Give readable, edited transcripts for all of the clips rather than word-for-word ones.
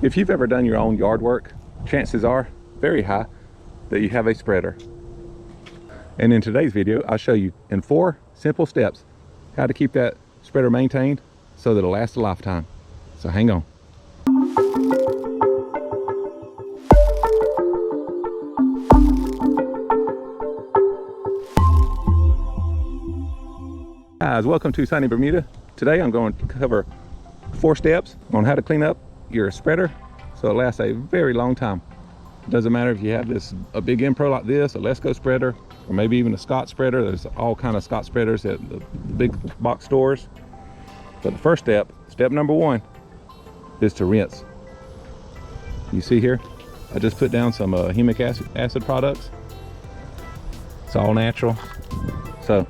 If you've ever done your own yard work, chances are very high that you have a spreader. And in today's video, I'll show you in 4 simple steps how to keep that spreader maintained so that it'll last a lifetime. So hang on. Guys, welcome to sunny Bermuda. Today I'm going to cover 4 steps on how to clean up your spreader so it lasts a very long time. It doesn't matter if you have a big Impro like this, a Let's Go spreader, or maybe even a Scott spreader. There's all kind of Scott spreaders at the big box stores. But the first step, step number 1, is to rinse. You see here, I just put down some humic acid products. It's all natural, so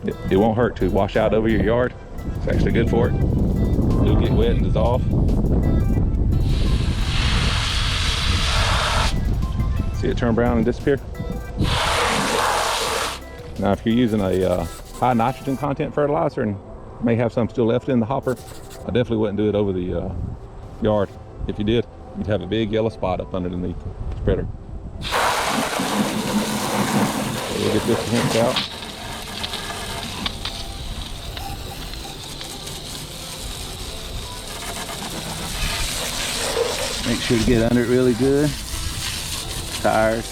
it won't hurt to wash out over your yard. It's actually good for it. It'll get wet and dissolve. See it turn brown and disappear? Now if you're using a high nitrogen content fertilizer and may have some still left in the hopper, I definitely wouldn't do it over the yard. If you did, you'd have a big yellow spot up underneath the spreader. So we'll get this rinsed out. Make sure to get under it really good. Tires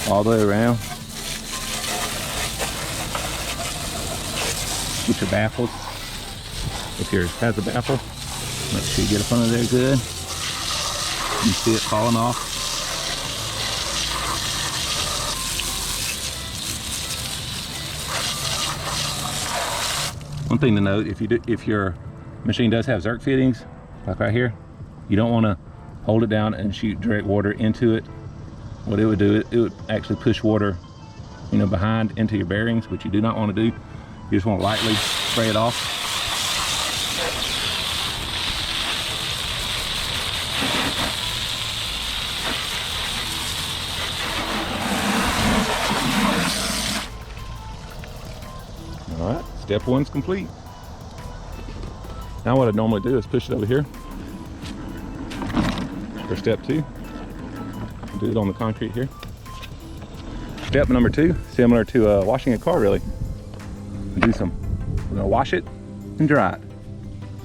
all the way around. Get your baffles. If yours has a baffle, make sure you get up under there good. You see it falling off. One thing to note, if your machine does have Zerk fittings, like right here, you don't want to hold it down and shoot direct water into it. What it would do, it would actually push water, behind into your bearings, which you do not want to do. You just want to lightly spray it off. All right, step 1's complete. Now what I normally do is push it over here for step 2. Do it on the concrete here. Step number 2, similar to washing a car really. We're gonna wash it and dry it.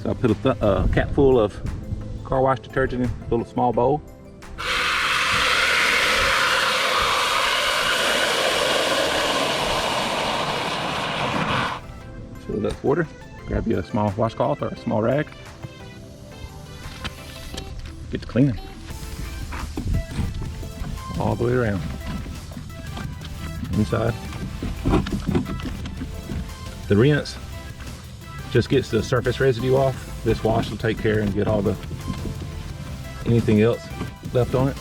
So I put a cap full of car wash detergent in a little small bowl. Fill it up with water. Grab you a small washcloth or a small rag. Get to cleaning. All the way around. Inside. The rinse just gets the surface residue off. This wash will take care and get all anything else left on it.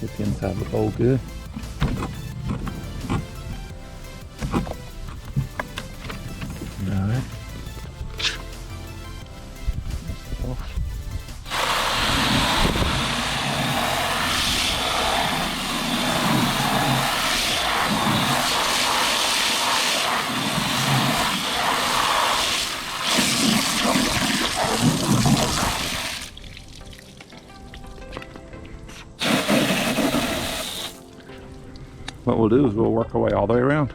Get the inside of the bowl good. Alright. What we'll do is we'll work our way all the way around.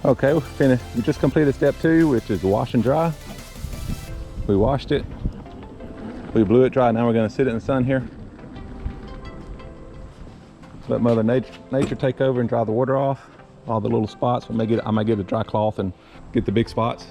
Okay, we finished. We just completed step 2, which is wash and dry. We washed it. We blew it dry. Now we're going to sit it in the sun here. Let Mother Nature take over and dry the water off. All the little spots. I might get a dry cloth and get the big spots.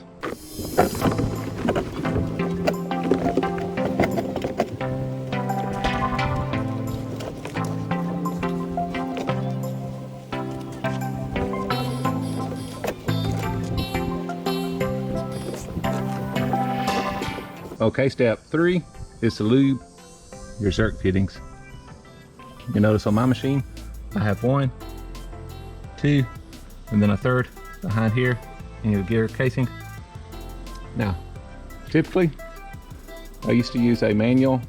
Okay, step 3 is to lube your zerk fittings. You notice on my machine, I have 1, 2, and then a 3rd behind here in your gear casing. Now, typically, I used to use a manual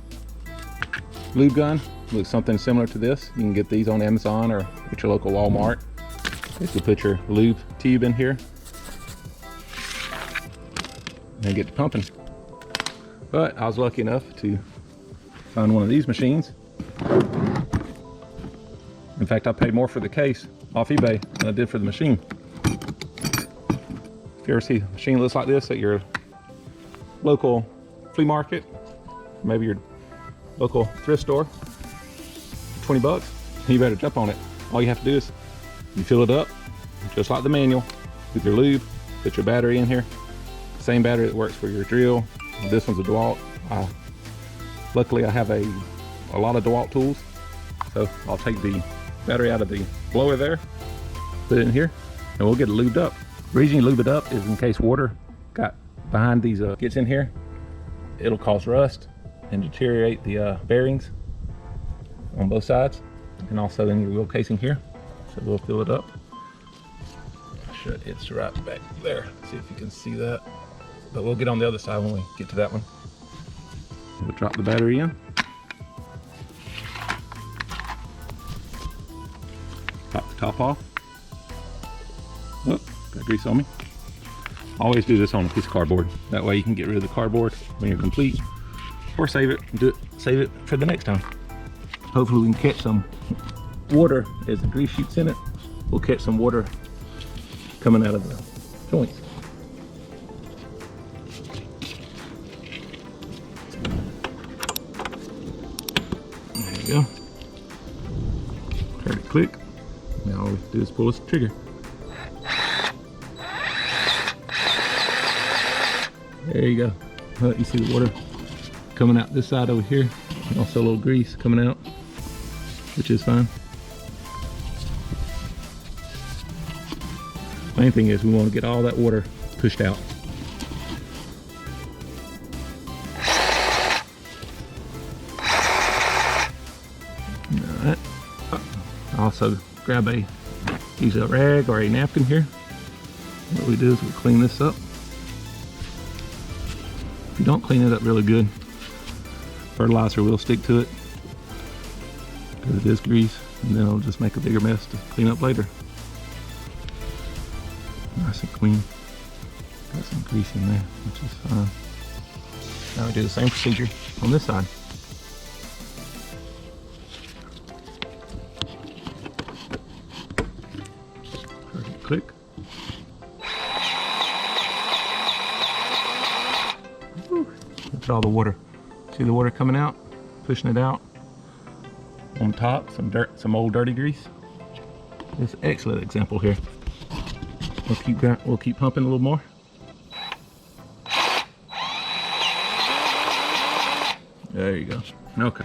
lube gun. Looks something similar to this. You can get these on Amazon or at your local Walmart. You put your lube tube in here and get to pumping. But I was lucky enough to find one of these machines. In fact, I paid more for the case off eBay than I did for the machine. If you ever see a machine that looks like this at your local flea market, maybe your local thrift store, 20 bucks, you better jump on it. All you have to do is you fill it up, just like the manual, with your lube, put your battery in here. Same battery that works for your drill. This one's a DeWalt. Luckily I have a lot of DeWalt tools, so I'll take the battery out of the blower there, put it in here, and we'll get it lubed up. The reason you lube it up is in case water got behind these gets in here, it'll cause rust and deteriorate the bearings on both sides, and also in your wheel casing here. So we'll fill it up. It's right back there. See if you can see that. But we'll get on the other side when we get to that one. We'll drop the battery in. Pop the top off. Oh, got grease on me. Always do this on a piece of cardboard. That way you can get rid of the cardboard when you're complete, or save it for the next time. Hopefully we can catch some water as the grease shoots in it. We'll catch some water coming out of the joints. There you go. Heard it click. Now all we have to do is pull this trigger. There you go. Well, you see the water coming out this side over here, and also a little grease coming out, which is fine. Main thing is we want to get all that water pushed out. Alright. Also use a rag or a napkin here. What we do is we clean this up. If you don't clean it up really good, fertilizer will stick to it because it is grease, and then it'll just make a bigger mess to clean up later. Nice and clean. Got some grease in there, which is fine. Now we do the same procedure on this side. Click. Look at all the water. See the water coming out, pushing it out. On top, some dirt, some old dirty grease. This is an excellent example here. We'll keep pumping a little more. There you go. Okay.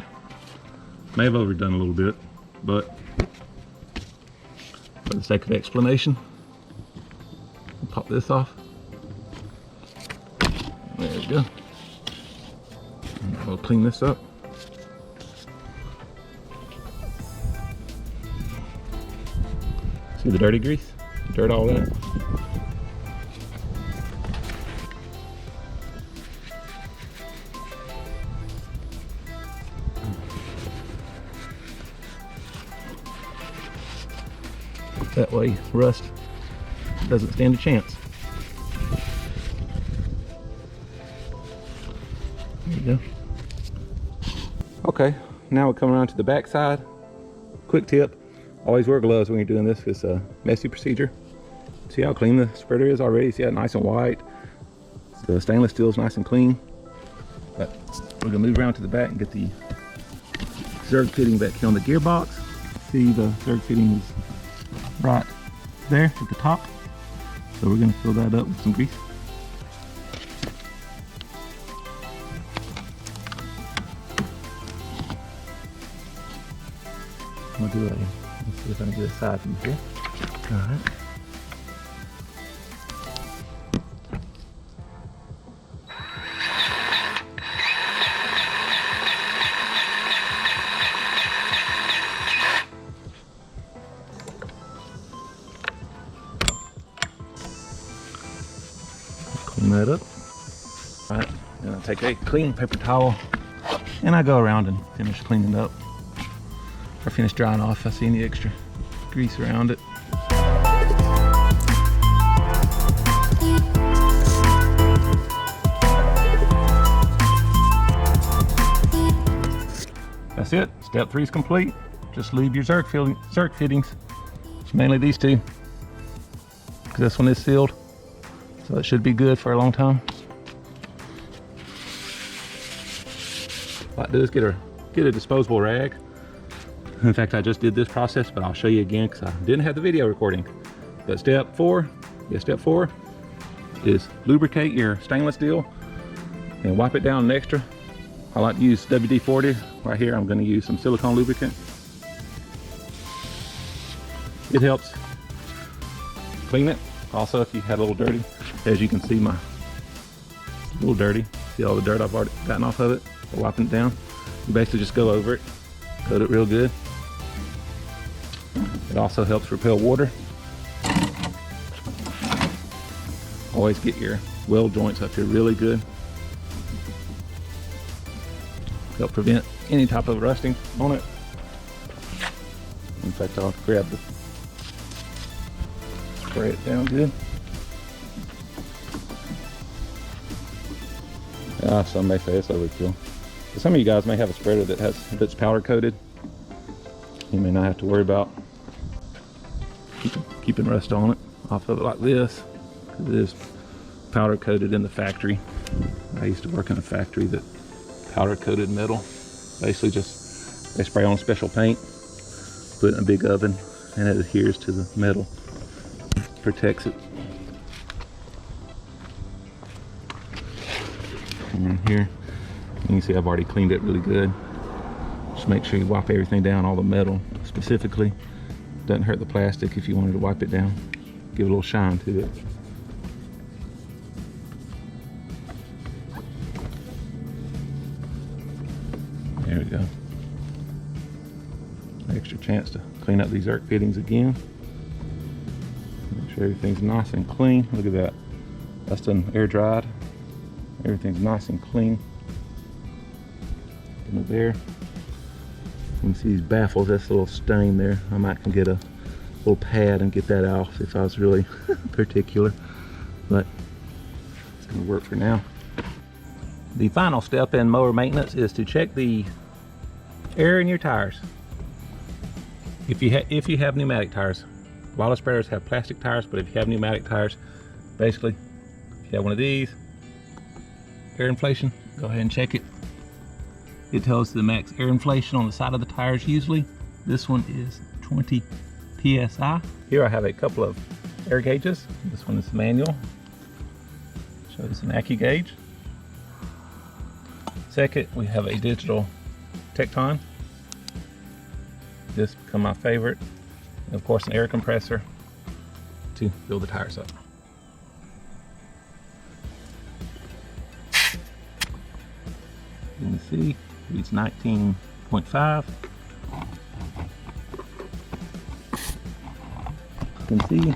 May have overdone a little bit, but for the sake of explanation, we'll pop this off. There we go. And we'll clean this up. See the dirty grease? Dirt all in it. That way rust doesn't stand a chance. There you go. Okay, now we're coming around to the back side. Quick tip, always wear gloves when you're doing this. It's a messy procedure. See how clean the spreader is already? See how nice and white? The stainless steel is nice and clean. But we're gonna move around to the back and get the zerg fitting back here on the gearbox. See, the zerg fitting is right there at the top. So we're gonna fill that up with some grease. Let's see if I can get a side view here. All right. Clean that up. All right, then I take a clean paper towel and I go around and finish cleaning up. Or finish drying off if I see any extra grease around it. That's it. Step 3 is complete. Just leave your zerk fittings. It's mainly these two. This one is sealed, so it should be good for a long time. What I do is get a disposable rag. In fact, I just did this process, but I'll show you again because I didn't have the video recording. But step 4 is lubricate your stainless steel and wipe it down an extra. I like to use WD-40. Right here, I'm going to use some silicone lubricant. It helps clean it. Also, if you had a little dirty, as you can see, a little dirty. See all the dirt I've already gotten off of it? So wiping it down. You basically just go over it, coat it real good. It also helps repel water. Always get your weld joints up here really good. Help prevent any type of rusting on it. In fact, I'll grab the, spray it down good. Some may say it's overkill. But some of you guys may have a spreader that's powder coated. You may not have to worry about keeping rust on it off of it like this. It is powder coated in the factory. I used to work in a factory that powder coated metal. Basically just, they spray on special paint, put it in a big oven, and it adheres to the metal, protects it. And here, you can see I've already cleaned it really good. Just make sure you wipe everything down, all the metal specifically. Doesn't hurt the plastic if you wanted to wipe it down. Give a little shine to it. There we go. Extra chance to clean up these zerk fittings again. Make sure everything's nice and clean. Look at that. That's done air dried. Everything's nice and clean. Over there. You can see these baffles, that's a little stain there. I might can get a little pad and get that off if I was really particular, but it's gonna work for now. The final step in mower maintenance is to check the air in your tires. If you have pneumatic tires, a lot of spreaders have plastic tires, but if you have pneumatic tires, basically, if you have one of these, air inflation, go ahead and check it. It tells the max air inflation on the side of the tires usually. This one is 20 PSI. Here I have a couple of air gauges. This one is manual. Shows an AccuGauge. Second, we have a digital Tecton. This become my favorite. And of course, an air compressor to fill the tires up. You can see it's 19.5. You can see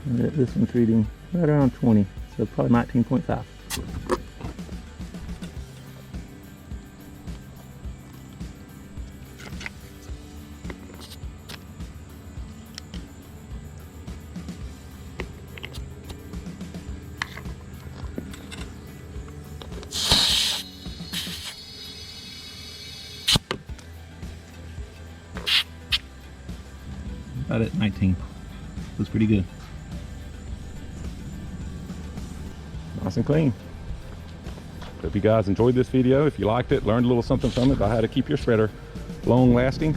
that this one's reading right around 20, so probably 19.5. About at 19. Looks pretty good. nice and clean. Hope you guys enjoyed this video. If you liked it, learned a little something from it about how to keep your spreader long lasting,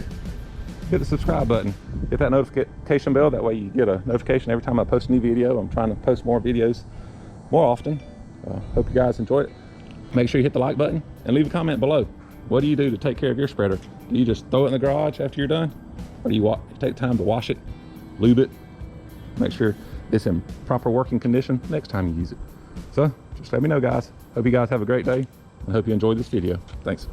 hit the subscribe button, hit that notification bell. That way you get a notification every time I post a new video. I'm trying to post more videos more often. Hope you guys enjoy it. Make sure you hit the like button and leave a comment below. What do you do to take care of your spreader? Do you just throw it in the garage after you're done? Or do you take time to wash it, lube it, make sure it's in proper working condition next time you use it? So just let me know, guys. Hope you guys have a great day. I hope you enjoyed this video. Thanks.